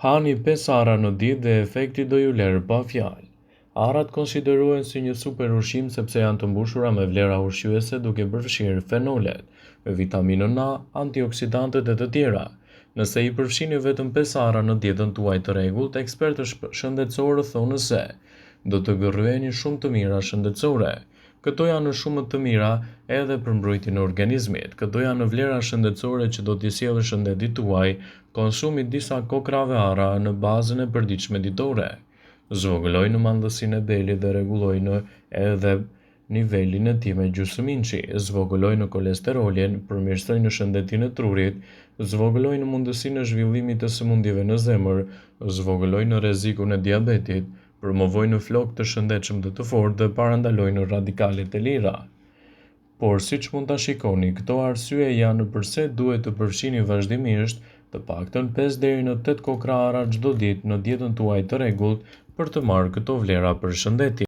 Hani 5 ara në ditë dhe efekti do ju lërë pa fjalë. Arrat konsiderohen si një super ushqim sepse janë të mbushura me vlera ushqyese duke përfshirë fenolet, vitaminën A, antioksidantet e të tjera. Nëse i përfshini vetëm 5 ara në dietën tuaj të rregullt, ekspertë shëndetësorë thonë se do të gërryeni shumë të mira shëndetësore. Këto janë shumë të mira edhe për mbrojtjen e organizmit. Këto janë vlera shëndetësore që do t'i sjellë shëndetit tuaj. Konsumi disa kokrave ara në bazën e përditshme ditore. Zvogëlojnë mandësinë e belit dhe rregullojnë edhe nivelin e tij me gjysmëinçi, zvogëlojnë kolesterolin, përmirësojnë shëndetin e trurit, zvogëlojnë mundësinë e zhvillimit të sëmundjeve në zemër, zvogëlojnë rrezikun e diabetit, promovojnë flokë të shëndetshëm dhe të fortë dhe parandalojnë radikalet e lira. Por siç mund ta shikoni, këto arsye janë pse duhet të përfshini vazhdimisht të paktën 5 deri në 8 kokra ara çdo ditë në dietën tuaj të rregullt për të marrë këto vlera për shëndetin.